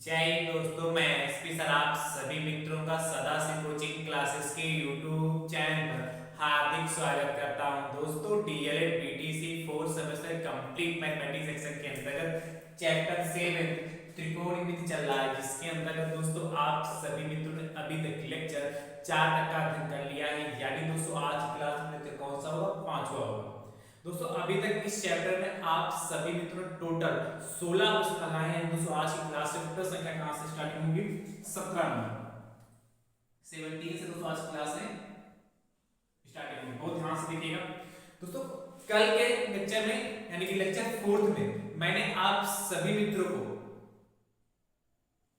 जय हिंद दोस्तों, मैं एसपी सर आप सभी मित्रों का सदा से कोचिंग क्लासेस के यूट्यूब चैनल पर हार्दिक स्वागत करता हूं। दोस्तों DElEd BTC 4 semester complete mathematics section के अंतर्गत चैप्टर 7 त्रिकोणमिति चल रहा है, जिसके अंतर्गत दोस्तों आप सभी मित्रों ने अभी तक लेक्चर 4 तक का अध्ययन कर लिया है। यानी दोस्तों आज की क्लास में लेक्चर कौन सा होगा? 5वां होगा। दोस्तों अभी तक इस चैप्टर में आप सभी मित्रों ने टोटल 16 क्वेश्चन लगाए हैं। दोस्तों आज की क्लास से प्रश्न संख्या कहां से स्टार्टिंग होगी? 17 नंबर 17 से दोस्तों आज की क्लास है स्टार्टिंग होगी। बहुत ध्यान से देखिएगा दोस्तों। कल के लेक्चर में यानी कि लेक्चर 4 में मैंने आप सभी मित्रों को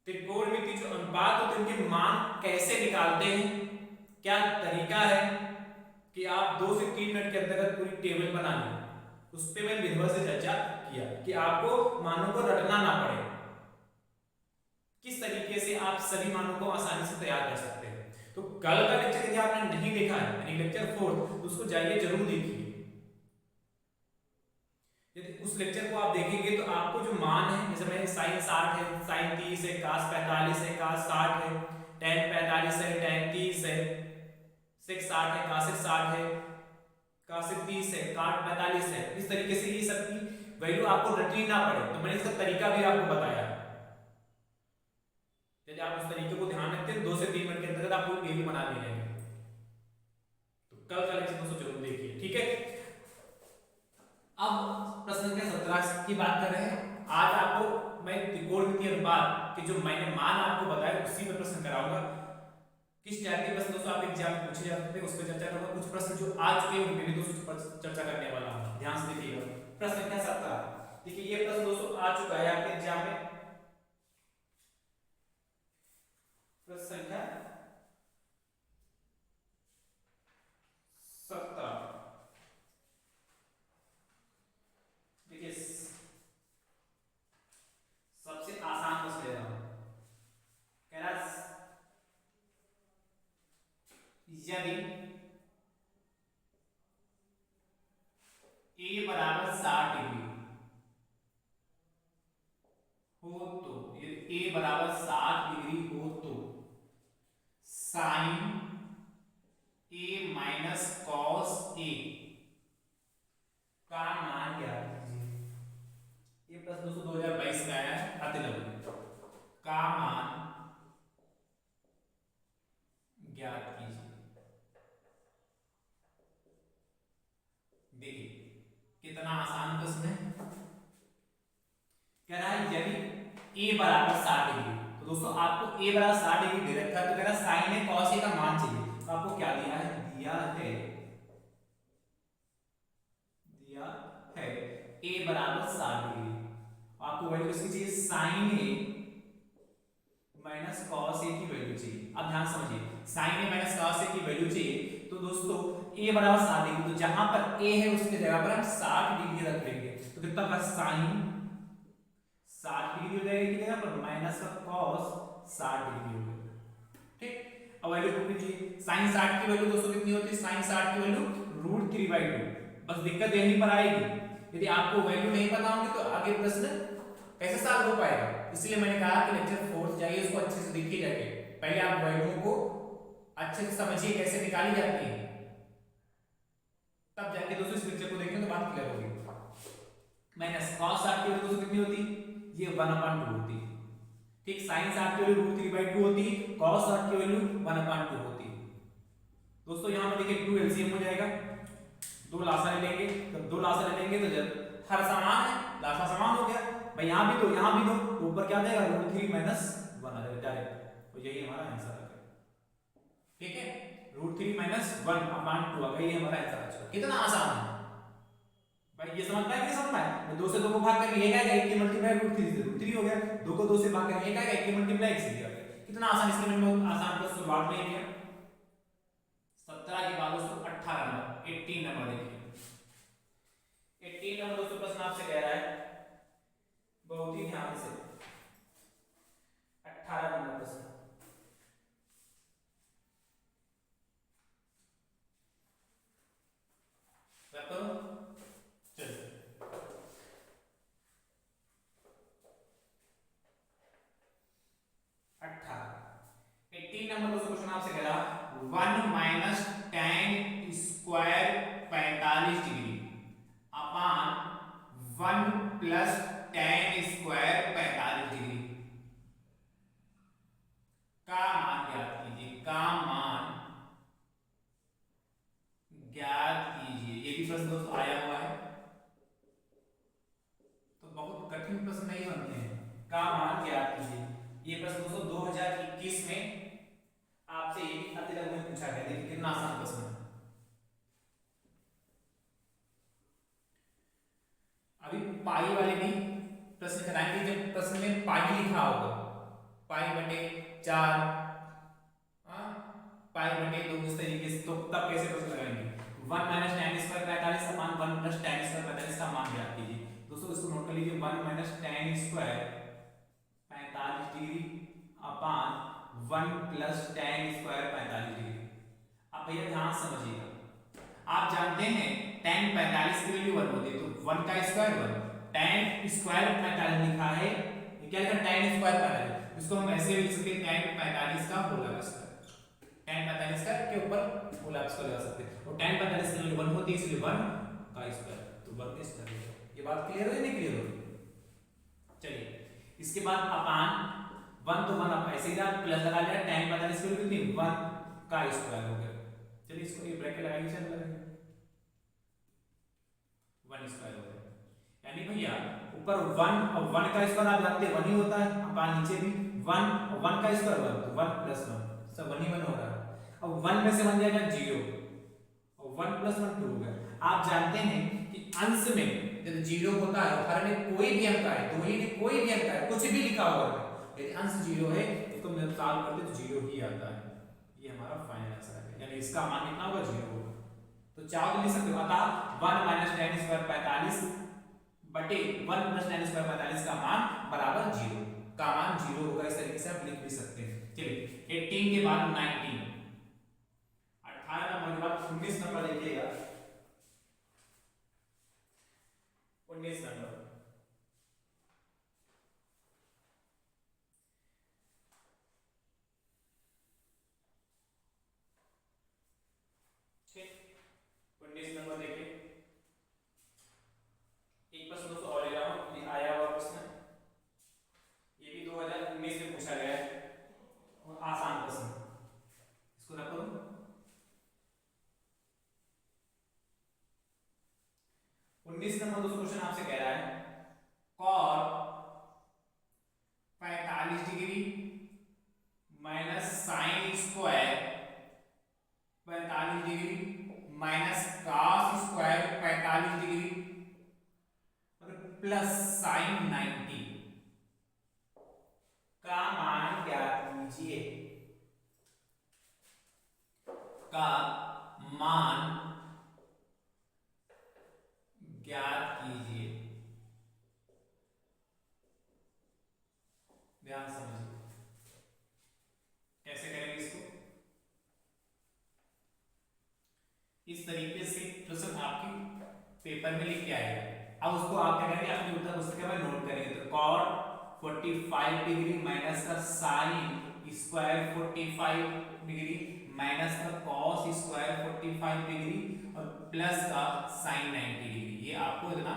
त्रिकोणमिति जो अनुपात होते हैं उनके मान कैसे निकालते हैं, क्या तरीका है कि आप 2 से 3 मिनट के अंतर्गत पूरी टेबल बना लें, उस पे मैं विधिवत से चर्चा किया कि आपको मानों को रटना ना पड़े, किस तरीके से आप सभी मानों को आसानी से तैयार कर सकते हैं। तो कल का लेक्चर यदि आपने नहीं देखा है यानी लेक्चर 4 तो उसको जाइए जरूर देखिए। यदि उस लेक्चर को आप देखेंगे तो आपको जो मान है, जैसे मैंने साइन 60 है, साइन 30 है, कास 45 है, कास 60 है, tan 45 है, tan 30 है, sec 60 है, कासेक 60 है, कासेक 30 है, काट 45 है। इस तरीके से ये सब की वैल्यू आपको रटनी ना पड़े, तो मैंने इसका तरीका भी आपको बताया। यदि आप उस तरीके को ध्यान रखते हैं 2 से 3 मिनट के अंदर आप कोई टेबल बना ले लेंगे। तो कल का लेक्चर दोस्तों जरूर देखिए, ठीक है। अब प्रश्न संख्या 17 की बात कर रहे हैं। आज आपको मैं त्रिकोणमितीय अनुपात के जो मैंने मान आपको बताया उसी पर प्रश्न कराऊंगा। किस टाइप के प्रश्न दोस्तों आप एग्जाम में पूछे जा सकते हैं उस पर चर्चा करूंगा। कुछ प्रश्न जो आ चुके हैं उन पे भी दोस्तों चर्चा करने वाला हूं, ध्यान से देखिएगा। प्रश्न संख्या 17, देखिए ये प्रश्न दोस्तों आ चुका है आपके एग्जाम में। प्रश्न संख्या 17, देखिए सबसे आसान प्रश्न ले रहा हूं। कह रहा यदि a बराबर 60 डिग्री हो तो, यदि a बराबर 60 डिग्री हो तो sine a minus cos a का मान ज्ञात कीजिए। ये प्रश्न दोस्तों 2022 का आया है, अति लघु का मान ज्ञात कीजिए। देखिए कितना आसान प्रश्न है। कह रहा है यदि a बराबर 60 डिग्री, तो दोस्तों आपको a बराबर 60 डिग्री दे रखा है, तो कह रहा है साइन ए कॉस ए का मान चाहिए। तो आपको क्या दिया है? दिया है a बराबर 60 डिग्री। आपको वैल्यू किसकी चाहिए? Sign A minus cos A की वैल्यू चाहिए। अब ध्यान समझिए, sign A minus cos A की वैल्यू चाहिए तो दोस्तों a बराबर 60 डिग्री, तो जहां पर a है उसकी जगह पर हम 60 डिग्री रख लेंगे। तो कितना होगा? साइन 60 डिग्री हो जाएगी की जगह पर माइनस का कॉस 60 डिग्री हो जाएगा, ठीक। अब वैल्यू पुट कीजिए। साइन 60 की वैल्यू दोस्तों कितनी होती है? साइन 60 की वैल्यू √3/2। बस दिक्कत यहीं पर आएगी, यदि आपको वैल्यू नहीं पता होगी तो आगे प्रश्न कैसे सॉल्व हो पाएगा। इसलिए मैंने कहा कि लेक्चर 4 जाइए, उसको अच्छे से देखिए जाके। पहले आप वैल्यू को अच्छे से समझिए कैसे निकाली जाती है, तब जाके दोस्तों इस लेक्चर को देखें तो बात क्लियर होगी। माइनस cos 60 की वैल्यू दोस्तों कितनी होती? ये 1/2 होती, ठीक। sin 60 की वैल्यू √3/2 होती, cos 60 की वैल्यू 1/2 होती। दोस्तों यहां पर देखिए 2 एलसीएम हो जाएगा, दो लासा ले लेंगे। जब दो लासा ले लेंगे तो जब हर समान है, लासा समान हो गया भाई, यहां भी दो यहां भी दो, तो ऊपर क्या आ जाएगा? √3 - 1 आ जाएगा डायरेक्ट। तो यही हमारा आंसर आ गया, ठीक है। √3 - 1/2 आ गया, ये हमारा आंसर आ चुका। कितना आसान है भाई, ये समझ पाए कि समझ पाए? दो से दो को भाग करके 1 आएगा, 1 की मल्टीप्लाई √3 से √3 हो गया। दो को दो से भाग करके 1 आएगा, 1 की मल्टीप्लाई 1 से दिया गया। कितना आसान, इसलिए मैंने बहुत आसान को शुरुआत में ही दिया। 17 के बाद दोस्तों 18 नंबर 18 नंबर देखिए। 18 नंबर दोस्तों प्रश्न आपसे कह रहा है, बहुत ही ध्यान से 18 नंबर प्रश्न करो। चलिए नंबर दोस्तों क्वेश्चन आपसे कह रहा 1 minus tan square 45 degree upon 1 plus tan square 45 degree का मान ज्ञात कीजिए। का मान ज्ञात कीजिए। ये भी प्रश्न दोस्तों आया हुआ है, तो बहुत कठिन प्रश्न नहीं बनते हैं। का मान ज्ञात कीजिए, ये प्रश्न दोस्तों 2021 में आपसे ये भी अतिलग्न में पूछा गया। देखिए कितना आसान प्रश्न है। अभी पाई वाले भी प्रश्न कराएंगे। जब प्रश्न में पाई लिखा होगा, पाई बटे 4, पाई बटे 2, इस तरीके से, तो तब कैसे प्रश्न लगाएंगे। 1 माइनस tan स्क्वायर 45 अपान 1 प्लस tan स्क्वायर 45 का मान ज्ञात कीजिए। दोस्तों इसको नोट कर लीजिए, 1 minus tan square 45 degree upon 1 plus tan square 45 degree. अब भैया ध्यान समझिएगा, आप जानते हैं tan 45 की वैल्यू 1 होती है, तो 1 का स्क्वायर 1, tan स्क्वायर 45 लिखा है, ये क्या लिखा tan स्क्वायर 45, इसको हम ऐसे लिख सकते हैं tan 45 का होल स्क्वायर। tan 45 का के ऊपर होल स्क्वायर लगा सकते हैं, और tan 45 की वैल्यू 1 होती है, इसलिए 1 का स्क्वायर, तो 1 का स्क्वायर। ये बात क्लियर है नहीं क्लियर हो? चलिए इसके बाद अपान 1 तो 1 आप ऐसे ही प्लस लगा लिया, tan 45 की वैल्यू कितनी 1 का स्क्वायर हो गया। चलिए इसको ये ब्रैकेट लगाएंगे, चल लगाएंगे 1 स्क्वायर हो गया। यानी भैया ऊपर 1 और 1 का स्क्वायर आप जानते हैं 1 ही होता है, अपान नीचे भी 1 और 1 का स्क्वायर 1, तो 1 प्लस 1 सब 1 ही 1 हो रहा है। अब 1 में से बन जाएगा 0 और 1 प्लस 1 2 हो गया। आप जानते हैं कि अंश में जब 0 होता है, हर में कोई भी अंक आए, दो ही में कोई भी अंक आए, कुछ भी लिखा हुआ है, यदि अंश 0 है तो हम सॉल्व करते तो 0 ही आता है। ये हमारा फाइनल आंसर है, यानी इसका मान कितना होगा 0 होगा। तो चाहो तो लिख सकते हो, अतः 1 माइनस tan स्क्वायर 45 बटे 1 प्लस tan स्क्वायर 45 का मान बराबर 0, का मान 0 होगा। इस तरीके से आप लिख भी सकते हैं। चलिए 18 के बाद 19, 18 नंबर के बाद 19 नंबर देखिएगा। 19 नंबर ठीक, 19 नंबर देखिए। एक प्रश्न दोस्तों और ले रहा हूं, ये आया हुआ प्रश्न, ये भी 2019 में पूछा गया है और आसान प्रश्न, इसको रखो। 19 नंबर दोस्तों क्वेश्चन आपसे कह रहा है cos 45 degree minus sin square 45 degree minus cos square 45 degree और प्लस sin 90 का मान ज्ञात कीजिए। का मान ज्ञात कीजिए। ध्यान समझिए कैसे करेंगे इसको। इस तरीके से प्रश्न आपकी पेपर में लिख के आएगा। अब उसको आप क्या करेंगे, अपने उत्तर पुस्तिका में नोट करेंगे। तो cot 45 डिग्री माइनस का sin स्क्वायर 45 डिग्री माइनस का cos स्क्वायर 45 डिग्री और प्लस का sin 90 डिग्री, ये आपको इतना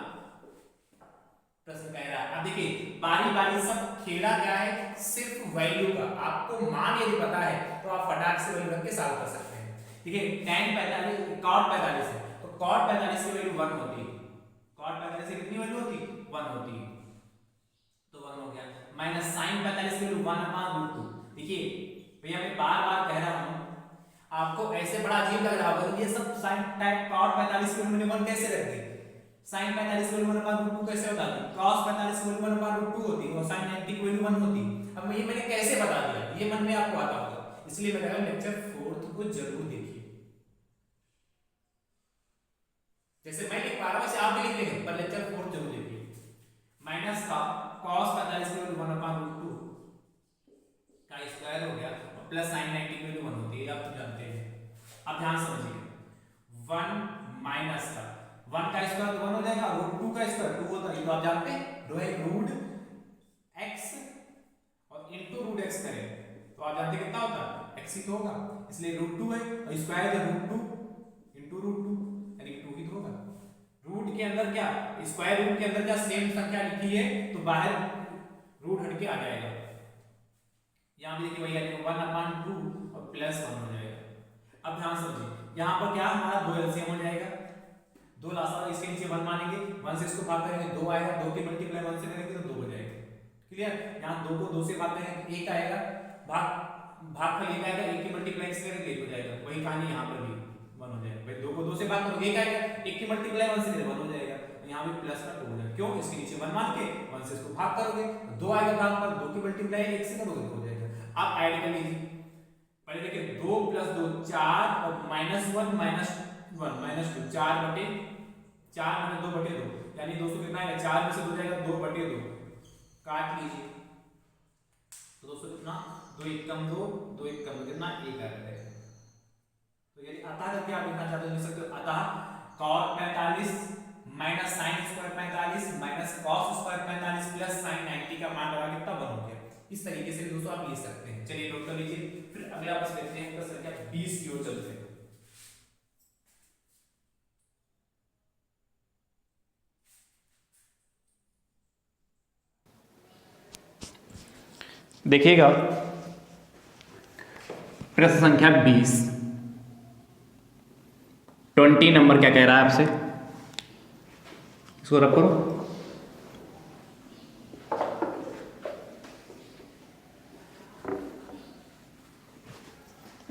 प्रश्न कह रहा है। अब देखिए बारी बारी सब खेला क्या है, सिर्फ वैल्यू का। आपको मान यदि पता है तो आप फटाक से वैल्यू रख के सॉल्व कर सकते हैं। देखिए tan 45 cot 45 है, तो cot 45 की वैल्यू 1 होती है। cot 45 की कितनी वैल्यू होती है 1 होती है, तो 1 हो गया। माइनस sin 45 की वैल्यू 1/√2। देखिए भैया मैं बार बार कह रहा हूं, आपको ऐसे बड़ा अजीब लग रहा होगा, ये सब sin cot 45 की वैल्यू मैंने 1 कैसे रख दी, sin 45 की वैल्यू 1/√2 कैसे बता दी, cos 45 की वैल्यू 1/√2 होती है और sin 90 की वैल्यू 1 होती है। अब ये मैंने कैसे बता दिया, ये मन में आपको आता होगा, इसलिए मैं कह रहा हूं लेक्चर 4 को जरूर देखिए। जैसे मैं लिख पा रहा हूं वैसे आप भी लिख लेंगे, पर लेक्चर 4 जरूर देखिए। माइनस का cos 45 की वैल्यू 1/√2 का स्क्वायर हो गया और प्लस sin 90 की वैल्यू 1 होती है, आप तो जानते हैं। अब ध्यान समझिए, 1 माइनस का 1 का स्क्वायर तो 1 हो जाएगा, √2 का स्क्वायर 2 होता है, ये तो आप जानते हैं। √x और √x करें तो आप जानते कितना होता है, x x ही तो होगा, इसलिए √2 है और स्क्वायर है √2 into √2 यानी 2 ही तो होगा। रूट के अंदर क्या, स्क्वायर रूट के अंदर क्या सेम संख्या लिखी है तो बाहर रूट हट के आ जाएगा। यहां भी देखिए वही आएगा 1/2 और +1 हो जाएगा। अब ध्यान समझिए, यहां पर क्या हमारा 2 एलसीएम हो जाएगा, 2 लासा इसके नीचे 1 मानेंगे, 1 से इसको भाग करेंगे 2 आएगा, 2 के मल्टीप्लाई 1 से करेंगे तो 2 हो जाएगा। क्लियर, यहां 2 को 2 से भाग करेंगे 1 आएगा, भाग का 1 आएगा, 1 की मल्टीप्लाई से करेंगे 1 हो जाएगा। वही कहानी यहां पर भी 1 हो जाएगा। भाई 2 को 2 से भाग करो 1 आएगा, 1 की मल्टीप्लाई 1 से करेंगे 1 हो जाएगा। यहां भी प्लस का 2 हो जाएगा। क्यों, इसके नीचे 1 मान के 1 से इसको भाग करोगे 2 आएगा, भाग पर 2 की मल्टीप्लाई 1 से करोगे तो हो जाएगा। अब ऐड कर लीजिए, पहले देखिए 2 + 2 4 और -1 -2 4 मैंने 2/2 यानी दोस्तों कितना है 4 में से 2 जाएगा 2/2 काट लीजिए तो दोस्तों कितना 2 1 कम 2 2 1 कम कितना 1 आ जाएगा। तो यदि अतः करके आप लिखना चाहते हो लिख सकते हो अतः cos 45 - sin square 45 - cos square 45 + sin 90 का मान लगा कितना 1 हो गया। इस तरीके से दोस्तों आप लिख सकते हैं। चलिए नोट कर लीजिए, फिर अगला प्रश्न देखते हैं, प्रश्न संख्या 20 की ओर चलते हैं। देखिएगा प्रश्न संख्या 20 नंबर क्या कह रहा है आपसे, इसको रख करो।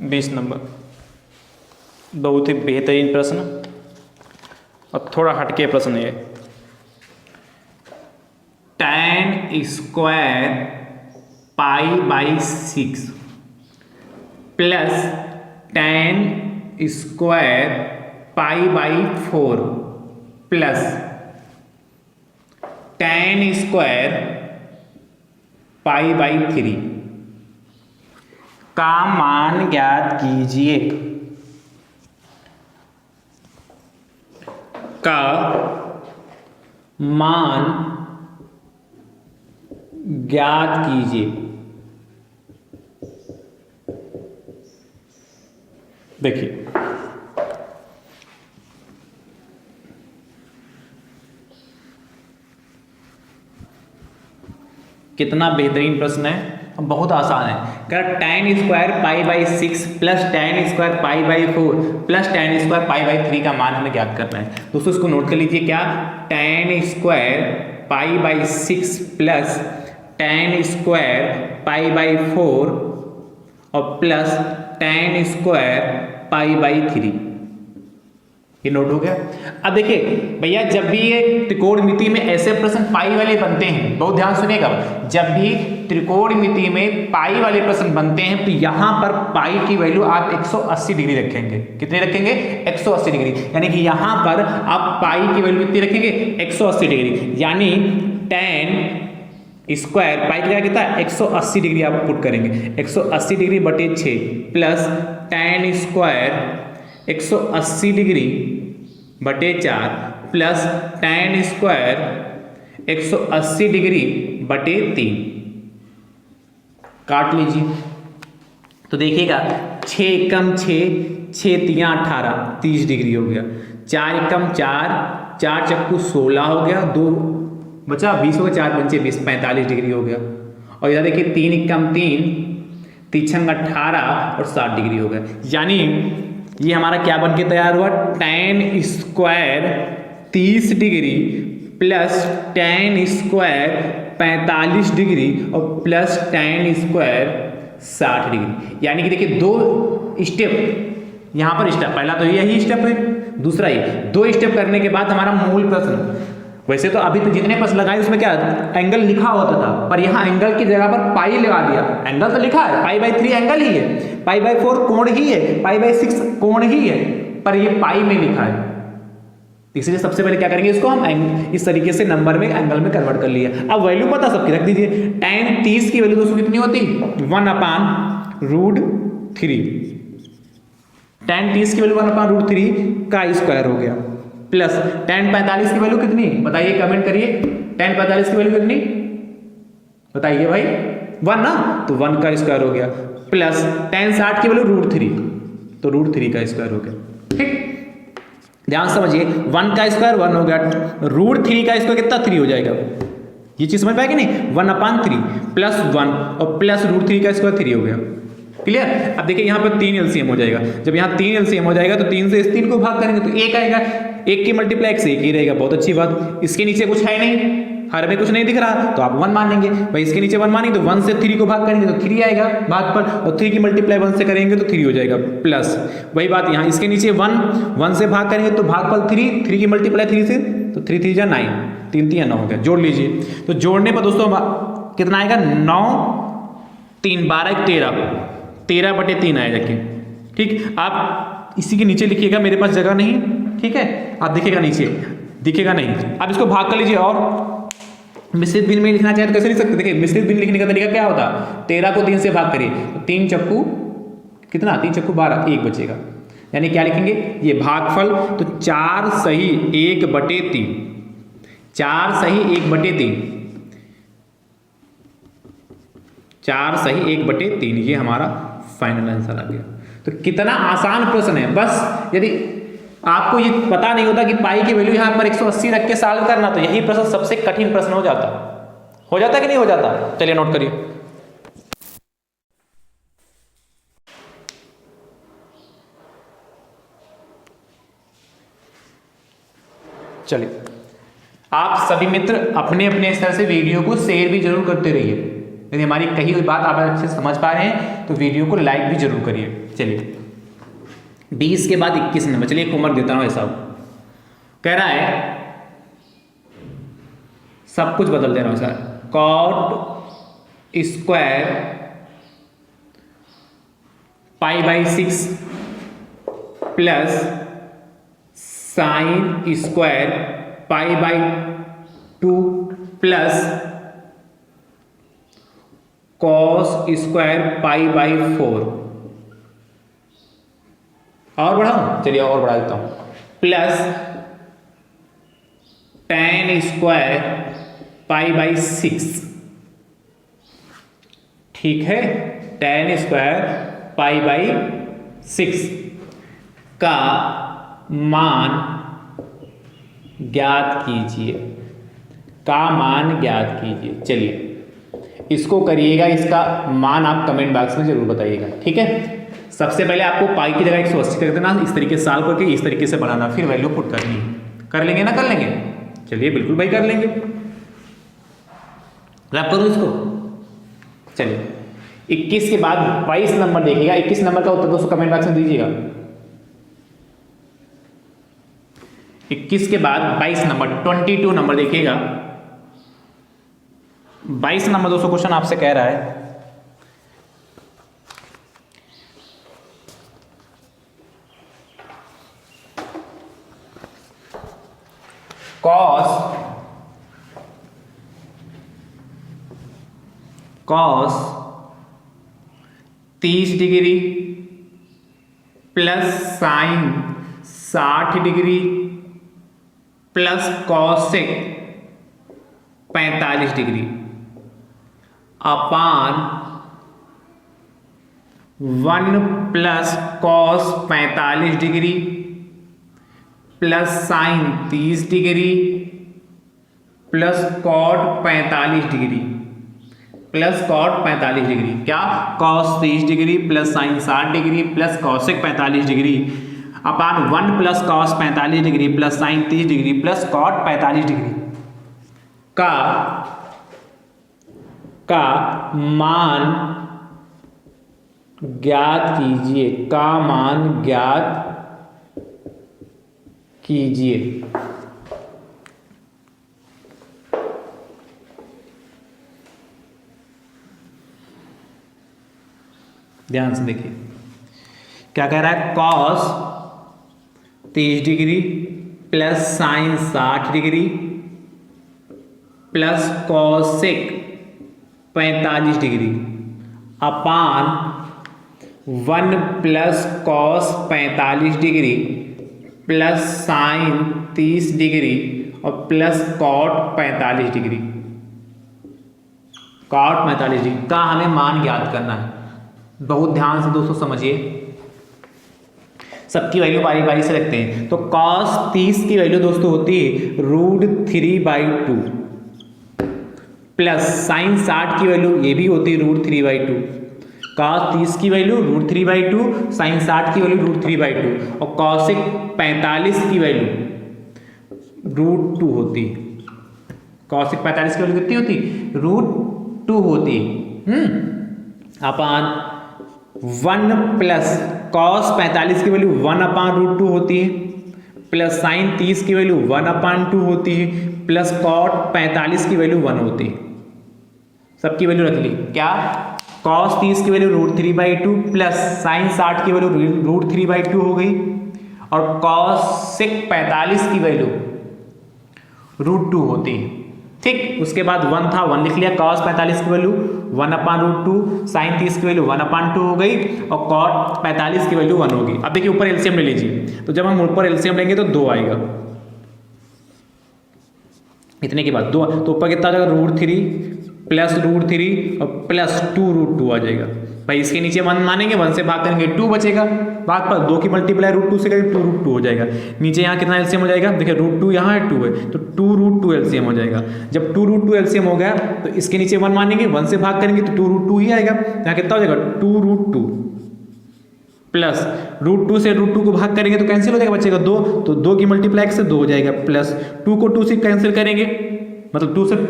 बीस नंबर बहुत ही बेहतरीन प्रश्न और थोड़ा हटके प्रश्न है। tan square π/6 plus tan square π/4 plus tan square π/3 का मान ज्ञात कीजिए। का मान ज्ञात कीजिए। देखिए कितना बेहतरीन प्रश्न है, बहुत आसान है। क्या tan square π/6 plus tan square π/4 plus tan square π/3 का मान हमें ज्ञात करना है। दोस्तों इसको नोट कर लीजिए, क्या tan square π/6 plus tan square π/4 और प्लस tan स्क्वायर π/3, ये नोट हो गया। अब देखिए भैया जब भी ये त्रिकोणमिति में ऐसे प्रश्न पाई वाले बनते हैं, बहुत ध्यान सुनिएगा, जब भी त्रिकोणमिति में पाई वाले प्रश्न बनते हैं तो यहां पर पाई की वैल्यू आप 180 डिग्री रखेंगे। कितने रखेंगे 180 डिग्री, यानी कि यहां पर आप पाई की वैल्यू कितनी रखेंगे 180 डिग्री, यानी tan स्क्वायर पाई का कितना 180 डिग्री आप पुट करेंगे, 180 डिग्री बटे 6 प्लस tan स्क्वायर 180 डिग्री बटे 4 प्लस tan स्क्वायर 180 डिग्री बटे 3 काट लीजिए। तो देखिएगा 6 एकम 6 6 तियां 18 30 डिग्री हो गया, 4 एकम 4 4 चक्कू 16 हो गया, 2 बचा 20 हो गया, 4 पंचे 20 45 डिग्री हो गया। और इधर देखिए 3 एकम 3 3 18 और 60 डिग्री हो गया। यानी ये हमारा क्या बन के तैयार हुआ, tan square 30 degree plus tan square 45 degree और प्लस tan स्क्वायर 60 डिग्री। यानी कि देखिए 2 स्टेप यहाँ पर, स्टेप पहला तो यही स्टेप है, दूसरा ये 2 स्टेप करने के बाद हमारा मूल प्रश्न। वैसे तो अभी तो जितने प्रश्न लगाए उसमें क्या एंगल लिखा होता था, पर यहाँ एंगल की जगह पर पाई लगा दिया। एंगल तो लिखा है, π/3 एंगल ही है, π/4 कोण ही है, π/6 कोण ही है, पर ये पाई में लिखा है। इसलिए सबसे पहले क्या करेंगे, इसको हम इस तरीके से नंबर में एंगल में कन्वर्ट कर लिया। अब वैल्यू पता सबकी रख दीजिए। tan 30 की वैल्यू दोस्तों कितनी होती 1/√3, tan 30 की वैल्यू 1/√3 का स्क्वायर हो गया, प्लस tan 45 की वैल्यू कितनी बताइए, कमेंट करिए। tan 45 की वैल्यू कितनी बताइए भाई, 1 ना, तो 1 का स्क्वायर हो गया, प्लस टेन 60 की वैल्यू √3, तो √3 का स्क्वायर हो गया। ठीक, ध्यान समझिए, 1 का स्क्वायर 1 हो गया, √3 का स्क्वायर कितना 3 हो जाएगा। ये चीज समझ पाएगी नहीं, 1/3 प्लस 1 और प्लस √3 का स्क्वायर 3 हो गया। क्लियर। अब देखिए यहाँ पर 3 एलसीएम हो जाएगा, जब यहाँ 3 एलसीएम हो जाएगा तो 3 से इस 3 को भाग करेंगे तो 1 आएगा, 1 की मल्टीप्लाई 1 से 1 ही रहेगा। बहुत अच्छी बात। इसके नीचे कुछ है नहीं, हर में कुछ नहीं दिख रहा तो आप 1 मानेंगे भाई, इसके नीचे 1 मानेंगे तो 1 से 3 को भाग करेंगे तो 3 आएगा भाग पर, और 3 की मल्टीप्लाई 1 से करेंगे तो 3 हो जाएगा। प्लस वही बात यहाँ, इसके नीचे 1 से भाग करेंगे तो भाग पर 3 की मल्टीप्लाई 3 से, तो 3 3 जा 9, 3 3 9 हो गया। जोड़ लीजिए, तो जोड़ने पर दोस्तों कितना आएगा, 9 3 12 13/3 आएगा कि। ठीक, आप इसी के नीचे लिखिएगा, मेरे पास जगह नहीं। ठीक है, आप दिखेगा नीचे, दिखेगा नहीं। आप इसको भाग कर लीजिए, और मिश्रित भिन्न में लिखना चाहे तो कैसे लिख सकते। देखिए मिश्रित भिन्न लिखने का तरीका क्या होता, 13 को 3 से भाग करिए तो 3 चक्कू कितना, 3 चक्कू 12, 1 बचेगा। यानी क्या लिखेंगे, ये भागफल, तो 4 सही 1/3, 4 सही 1/3, 4 सही 1/3, ये हमारा फाइनल आंसर आ गया। तो कितना आसान प्रश्न है। बस यदि आपको ये पता नहीं होता कि पाई की वैल्यू यहां पर 180 रख के सॉल्व करना, तो यही प्रश्न सबसे कठिन प्रश्न हो जाता कि नहीं हो जाता। चलिए नोट करिए। चलिए, आप सभी मित्र अपने अपने स्तर से वीडियो को शेयर भी जरूर करते रहिए। यदि हमारी कही हुई बात आप अच्छे से समझ पा रहे हैं तो वीडियो को लाइक भी जरूर करिए। चलिए 20 के बाद 21 नंबर, चलिए एक होमवर्क देता हूं ऐसा। कह रहा है, सब कुछ बदल दे रहा हूं sir, cot square π/6 plus sine square π/2 plus cos square π/4। और बढ़ाऊं, चलिए और बढ़ा देता हूं, प्लस tan स्क्वायर π/6। ठीक है, tan स्क्वायर π/6 का मान ज्ञात कीजिए, का मान ज्ञात कीजिए। चलिए इसको करिएगा, इसका मान आप कमेंट बॉक्स में जरूर बताइएगा। ठीक है, सबसे पहले आपको पाई की जगह 180 कर देना, इस तरीके से सॉल्व करके इस तरीके से बनाना, फिर वैल्यू पुट करनी है। कर लेंगे ना, कर लेंगे। चलिए बिल्कुल भाई कर लेंगे। रैप करूं इसको। चलिए 21 के बाद 22 नंबर देखिएगा। 21 नंबर का उत्तर दोस्तों कमेंट बॉक्स में दीजिएगा। 21 के बाद 22 नंबर, 22 नंबर देखिएगा। 22 नंबर दोस्तों क्वेश्चन आपसे कह रहा है, cos 30 degree plus sine 60 degree plus cosec 45 degree upon 1 plus cos 45 degree plus sine 30 degree plus cot 45 degree plus cot 45 degree. क्या, cos 30 degree plus sine 60 degree plus cosec 45 degree upon 1 plus cos 45 degree plus sine 30 degree plus cot 45 degree का मान ज्ञात कीजिए, का मान ज्ञात कीजिए। ध्यान से देखिए क्या कह रहा है, cos 30 degree plus sine 60 degree plus cosec 45 degree upon 1 plus cos 45 degree plus sine 30 degree और plus cot 45 degree. Cot 45 degree का हमें मान ज्ञात करना है। बहुत ध्यान से दोस्तों समझिए, सबकी वैल्यू बारी बारी से रखते हैं। तो cos 30 की वैल्यू दोस्तों होती है √3/2 प्लस sin 60 की वैल्यू ये भी होती है √3/2। cos 30 की वैल्यू √3/2, sin 60 की वैल्यू √3/2 और cosec 45 की वैल्यू √2 होती है। cosec 45 की वैल्यू कितनी होती? √2 होती अपान 1 प्लस cos 45 की वैल्यू 1/√2 होती है प्लस sin 30 की वैल्यू 1/2 होती है प्लस cot 45 की वैल्यू 1 होती है। सबकी वैल्यू रख ली। क्या? cos 30 की वैल्यू √3/2 प्लस sin 60 की वैल्यू √3/2 हो गई और cosec 45 की वैल्यू √2 होती है। ठीक, उसके बाद 1 था, 1 लिख लिया। cos 45 की वैल्यू 1/√2, sin 30 की वैल्यू 1/2 हो गई और cot 45 की वैल्यू 1 होगी। अब देखिए ऊपर एलसीएम ले लीजिए, तो जब हम ऊपर एलसीएम लेंगे तो 2 आएगा। इतने के बाद 2 तो ऊपर कितना आ जाएगा? √3 प्लस √3 और प्लस 2√2 आ जाएगा। भाई इसके नीचे 1 मानेंगे, 1 से भाग करेंगे 2 बचेगा, भाग पर 2 की मल्टीप्लाई √2 से करेंगे 2√2 हो जाएगा। नीचे यहाँ कितना एलसीएम हो जाएगा? देखिए √2 यहाँ है, 2 है तो 2√2 एलसीएम हो जाएगा। जब 2√2 एलसीएम हो गया तो इसके नीचे 1 मानेंगे, 1 से भाग करेंगे तो 2√2 ही आएगा। यहाँ कितना हो जाएगा? 2√2 प्लस √2 से √2 को भाग करेंगे तो कैंसिल हो जाएगा, बचेगा 2, तो 2 की मल्टीप्लाई से 2 हो जाएगा प्लस 2 को 2 से कैंसिल करेंगे, मतलब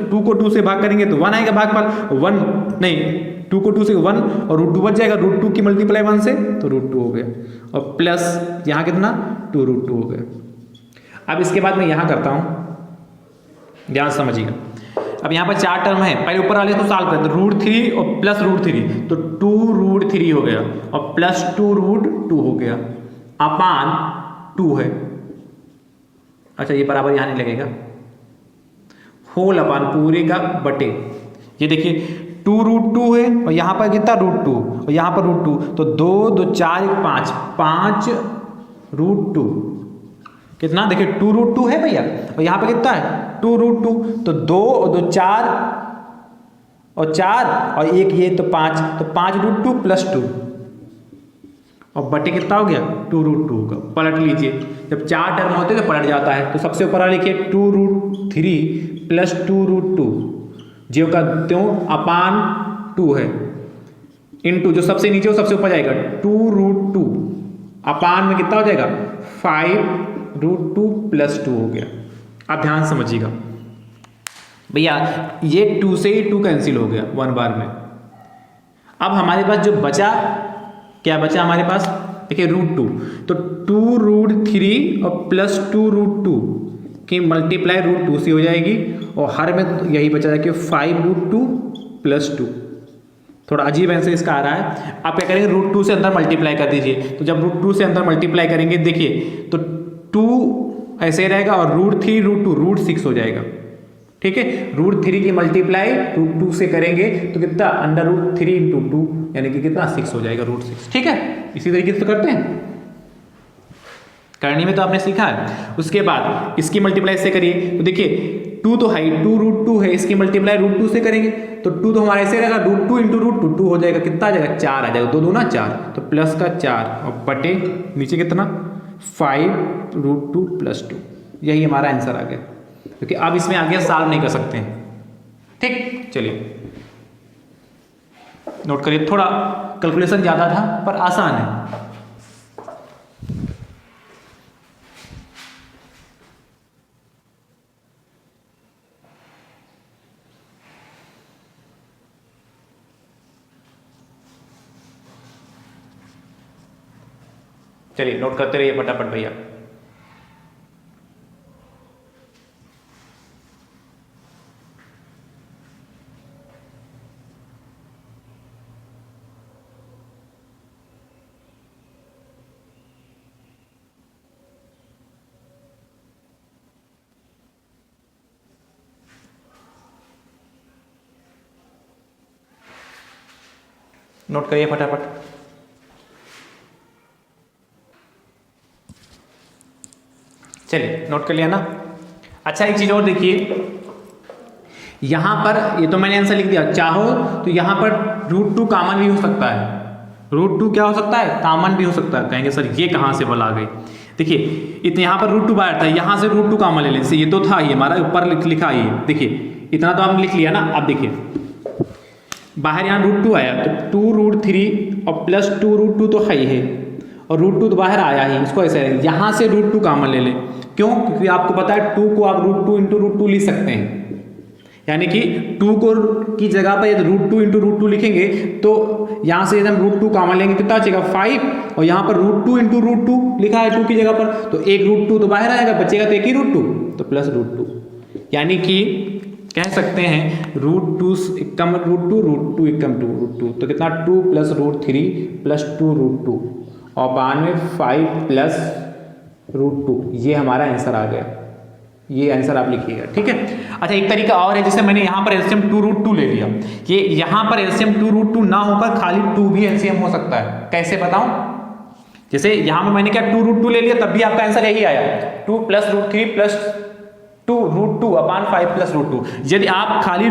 2 को 2 से भाग करेंगे तो 1 आएगा भागफल, 1 नहीं 2 को 2 से 1 और √2 बच जाएगा, √2 की मल्टीप्लाई 1 से तो √2 हो गया और प्लस यहाँ कितना 2√2 हो गया। अब इसके बाद मैं यहाँ करता हूँ, ध्यान समझिएगा। अब यहाँ पर 4 टर्म है, पहले ऊपर वाले को सॉल्व करते हैं। √3 और प्लस √3 तो 2√3 हो गया और प्लस 2√2 हो गया अपान 2 है। अच्छा ये बराबर यहाँ नहीं लगेगा, होल अपान पूरे का बटे, ये देखिए 2√2 है और यहाँ पर कितना √2 और यहाँ पर √2 तो 2 2 4 1 5 5√2 कितना, देखिए 2√2 है भैया और यहाँ पर कितना है 2√2 तो 2 और 2 4 और 4 और 1 ये तो 5 तो 5√2 प्लस 2 और बटे कितना हो गया 2√2 का। पलट लीजिए, जब 4 टर्म होते हैं तो पलट जाता है। तो सबसे ऊपर लिखिए 2√3 प्लस 2√2 जो का त्यों अपान 2 है इनटू जो सबसे नीचे हो सबसे ऊपर जाएगा 2√2 अपान में कितना हो जाएगा 5√2 प्लस 2 हो गया। अब ध्यान समझिएगा भैया, ये 2 से ही 2 कैंसिल हो गया 1 बार में। अब हमारे पास जो बचा, क्या बचा हमारे पास, देखिए √2 तो 2√3 और प्लस 2√2 की मल्टीप्लाई √2 से हो जाएगी और हर में यही बचा है कि 5√2 प्लस 2। थोड़ा अजीब आंसर इसका आ रहा है। आप क्या करेंगे √2 से अंदर मल्टीप्लाई कर दीजिए, तो जब √2 से अंदर मल्टीप्लाई करेंगे देखिए तो 2 ऐसे रहेगा और √3 √2 √6 हो जाएगा। ठीक है, √3 की मल्टीप्लाई √2 से करेंगे तो कितना √3 × 2 यानी कि कितना 6 हो जाएगा √6। ठीक है, इसी तरीके से तो करते हैं, करने में तो आपने सीखा है। उसके बाद इसकी मल्टीप्लाई से करिए तो देखिए 2 तो है 2√2 है, इसकी मल्टीप्लाई √2 से करेंगे तो 2 तो हमारा ऐसे रहेगा √2 × √2 2 हो जाएगा, कितना आ जाएगा 4 आ जाएगा, 2 2 4 तो प्लस का 4 और बटे नीचे कितना 5√2 प्लस 2। यही हमारा आंसर आ गया, क्योंकि अब इसमें आगे सॉल्व नहीं कर सकते हैं। ठीक, चलिए नोट करिए, थोड़ा कैलकुलेशन ज़्यादा था पर आसान है। चलिए नोट करते रहिए फटाफट भैया। नोट करिए फटाफट। चलिए नोट कर लिया ना। अच्छा एक चीज और देखिए, यहां पर ये तो मैंने आंसर लिख दिया, चाहो तो यहां पर √2 कॉमन भी हो सकता है। √2 क्या हो सकता है, कॉमन भी हो सकता है। कहेंगे सर ये कहाँ से बोला आ गई, देखिए इतने यहाँ पर √2 बाहर था, यहाँ से √2 कॉमन ले लें, जैसे ये तो था ही हमारा ऊपर लिखा ही है, देखिए इतना तो आपने लिख लिया ना। अब देखिए बाहर यहाँ √2 आया तो 2√3 और प्लस 2√2 तो है ही है, और √2 तो बाहर आया ही, इसको ऐसे यहाँ से √2 कॉमन ले लें। क्यों, क्योंकि आपको पता है 2 को आप √2 इंटू √2 लिख सकते हैं, यानी कि 2 को की जगह पर यदि √2 इंटू √2 लिखेंगे तो यहाँ से यदि हम √2 कॉमन लेंगे कितना बचेगा 5, और यहाँ पर √2 इंटू √2 लिखा है 2 की जगह पर, तो एक √2 तो बाहर आएगा, बचेगा तो एक ही √2 तो प्लस √2, यानी कि कह सकते हैं √2 एकम √2 एकम 2 तो कितना 2 प्लस √3 प्लस 2 और 5 प्लस √2, ये हमारा आंसर आ गया। ये आंसर आप लिखिएगा, ठीक है। अच्छा एक तरीका और है, जैसे मैंने यहाँ पर एलसीएम 2√2 ले लिया, कि यहाँ पर एलसीएम 2√2 ना होकर खाली 2 भी एलसीएम हो सकता है। कैसे बताऊं, जैसे यहाँ पर मैंने क्या 2√2 ले लिया, तब भी आपका आंसर यही आया 2 प्लस √3 प्लस 2 अपान 5 प्लस √2। यदि आप खाली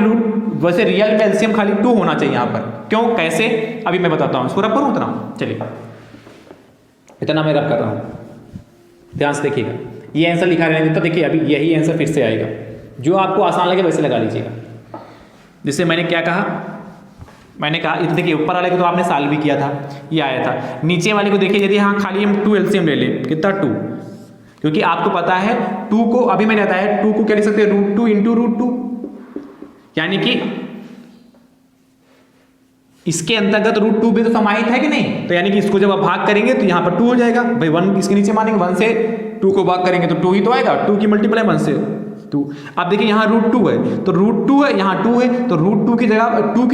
वैसे रियल में एलसीएम खाली 2 होना चाहिए यहाँ पर, क्यों कैसे अभी मैं बताता हूँ, इसको रब करूँ उतना, चलिए इतना मैं रब कर रहा हूँ, ध्यान से देखिएगा। ये आंसर लिखा रहने देता, देखिए अभी यही आंसर फिर से आएगा, जो आपको आसान लगे वैसे लगा लीजिएगा। जैसे मैंने क्या कहा, मैंने कहा इतने देखिए ऊपर वाले को तो आपने सॉल्व भी किया था, ये आया था। नीचे वाले को देखिए, यदि यहाँ खाली हम 2 एलसीएम ले लें, कितना 2, क्योंकि आपको पता है 2 को अभी मैंने बताया 2 को क्या लिख सकते हैं √2 इंटू √2, यानी कि इसके अंतर्गत √2 भी तो समाहित है कि नहीं, तो यानी कि इसको जब आप भाग करेंगे तो यहाँ पर 2 हो जाएगा भाई, 1 इसके नीचे मानेंगे, 1 से 2 को भाग करेंगे तो 2 ही तो आएगा, 2 की मल्टीप्लाई 1 से 2। अब देखिए यहाँ √2 है तो √2 है, यहाँ 2 है तो √2 की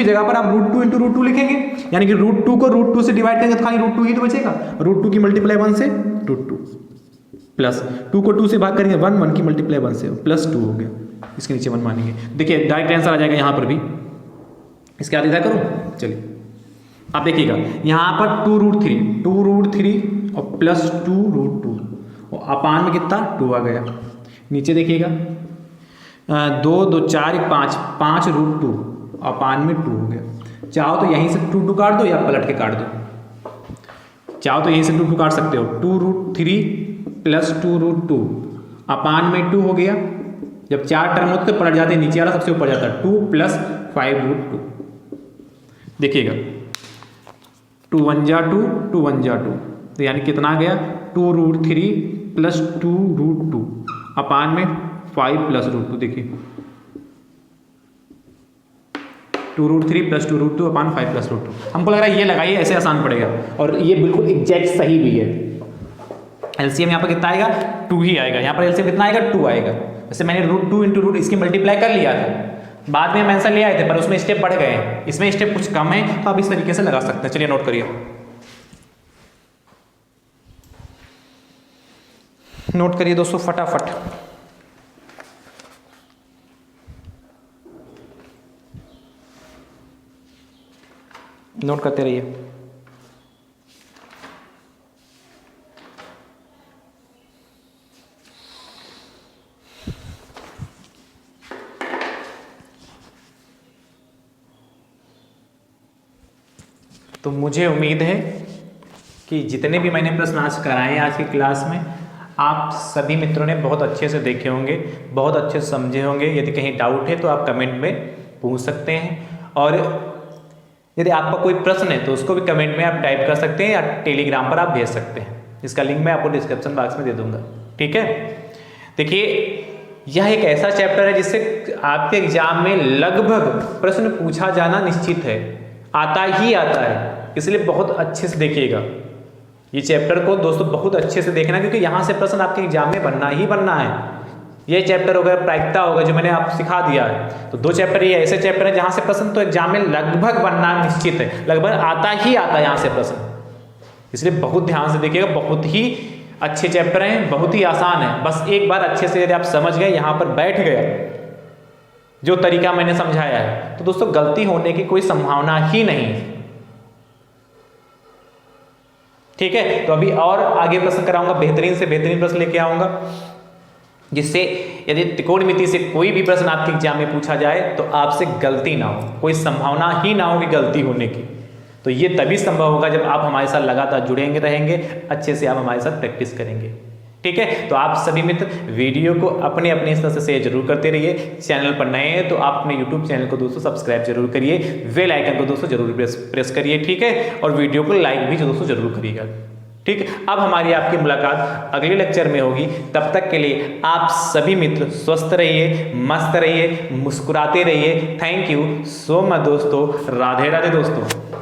जगह पर आप √2 इंटू √2 लिखेंगे, यानी कि √2 को √2 से डिवाइड करेंगे तो खाली √2 ही तो बचेगा, √2 की मल्टीप्लाई 1 से √2 प्लस 2 को 2 से भाग करेंगे 1 की मल्टीप्लाई 1 से प्लस 2 हो गया, इसके नीचे 1 मानेंगे। देखिए डायरेक्ट आंसर आ जाएगा यहाँ पर भी, इसके आगे क्या करूँ, चलिए आप देखिएगा यहाँ पर 2√3 और प्लस 2√2 और अपान में कितना 2 आ गया, नीचे देखिएगा 2 2 4 5 √2 अपान में 2 हो गया। चाहो तो यहीं से 2 काट दो या पलट के काट दो, चाहो तो यहीं से 2 काट सकते हो, 2√3 प्लस 2√2 अपान में 2 हो गया। जब 4 टर्म होते तो पलट जाते, नीचे वाला सबसे ऊपर जाता है 2 प्लस 5√2, देखिएगा 2 1 जा 2 2 1 जा 2, तो यानी कितना आ गया 2√3 प्लस 2√2 अपान में 5 प्लस √2, देखिए 2√3 प्लस 2√2 अपान 5 प्लस √2। हमको लग रहा है ये लगाइए ऐसे आसान पड़ेगा, और ये बिल्कुल एग्जैक्ट सही भी है। एलसीएम यहाँ पर कितना आएगा 2 ही आएगा, यहाँ पर एलसीएम कितना आएगा 2 आएगा। वैसे मैंने √2 इंटू √ इसकी मल्टीप्लाई कर लिया था, बाद में हम आंसर ले आए थे, पर उसमें स्टेप बढ़ गए हैं, इसमें स्टेप कुछ कम है, तो आप इस तरीके से लगा सकते हैं। चलिए नोट करिए, नोट करिए दोस्तों फटाफट। नोट करते रहिए। तो मुझे उम्मीद है कि जितने भी मैंने प्रश्न आज कराए आज की क्लास में, आप सभी मित्रों ने बहुत अच्छे से देखे होंगे, बहुत अच्छे से समझे होंगे। यदि कहीं डाउट है तो आप कमेंट में पूछ सकते हैं, और यदि आपका कोई प्रश्न है तो उसको भी कमेंट में आप टाइप कर सकते हैं या टेलीग्राम पर आप भेज सकते हैं। इसका लिंक मैं आपको डिस्क्रिप्शन बॉक्स में दे दूंगा, ठीक है। देखिए यह एक ऐसा चैप्टर है जिससे आपके एग्जाम में लगभग प्रश्न पूछा जाना निश्चित है, आता ही आता है, इसलिए बहुत अच्छे से देखिएगा ये चैप्टर को दोस्तों, बहुत अच्छे से देखना, क्योंकि यहाँ से प्रश्न आपके एग्जाम में बनना ही बनना है। ये चैप्टर होगा, प्रायिकता होगा, जो मैंने आप सिखा दिया है, तो 2 चैप्टर ये ऐसे चैप्टर है जहाँ से प्रश्न तो एग्जाम में लगभग बनना निश्चित है, लगभग आता ही आता है यहाँ से प्रश्न, इसलिए बहुत ध्यान से देखिएगा। बहुत ही अच्छे चैप्टर हैं, बहुत ही आसान है, बस एक बार अच्छे से यदि आप समझ गए, यहाँ पर बैठ गए जो तरीका मैंने समझाया है, तो दोस्तों गलती होने की कोई संभावना ही नहीं है, ठीक है। तो अभी और आगे प्रश्न कराऊंगा, बेहतरीन से बेहतरीन प्रश्न लेके आऊंगा, जिससे यदि त्रिकोणमिति से कोई भी प्रश्न आपके एग्जाम में पूछा जाए तो आपसे गलती ना हो, कोई संभावना ही ना हो कि गलती होने की, तो ये तभी संभव होगा जब आप हमारे साथ लगातार जुड़ेंगे रहेंगे, अच्छे से आप हमारे साथ प्रैक्टिस करेंगे। ठीक है, तो आप सभी मित्र वीडियो को अपने अपने इस तरह से शेयर जरूर करते रहिए। चैनल पर नए हैं तो आप अपने यूट्यूब चैनल को दोस्तों सब्सक्राइब जरूर करिए, बेल आइकन को दोस्तों जरूर प्रेस करिए। ठीक है, और वीडियो को लाइक भी दोस्तों जरूर करिएगा। ठीक, अब हमारी आपकी मुलाकात अगले लेक्चर में होगी। तब तक के लिए आप सभी मित्र स्वस्थ रहिए, मस्त रहिए, मुस्कुराते रहिए। थैंक यू सो मच दोस्तों। राधे राधे दोस्तों।